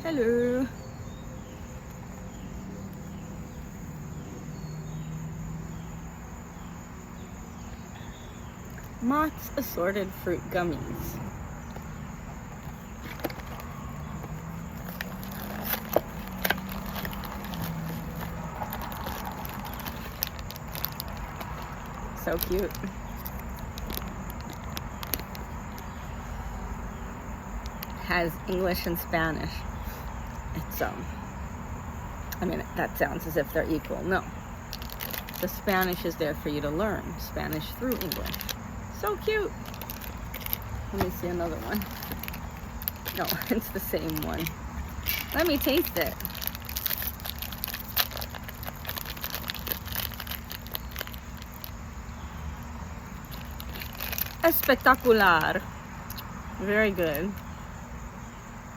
Hello. Mott's Assorted Fruit Gummies. So cute. Has English and Spanish. It's I mean, that sounds as if they're equal. No. The Spanish is there for you to learn Spanish through English. So cute. Let me see another one. No, it's the same one. Let me taste it. Espectacular. Very good.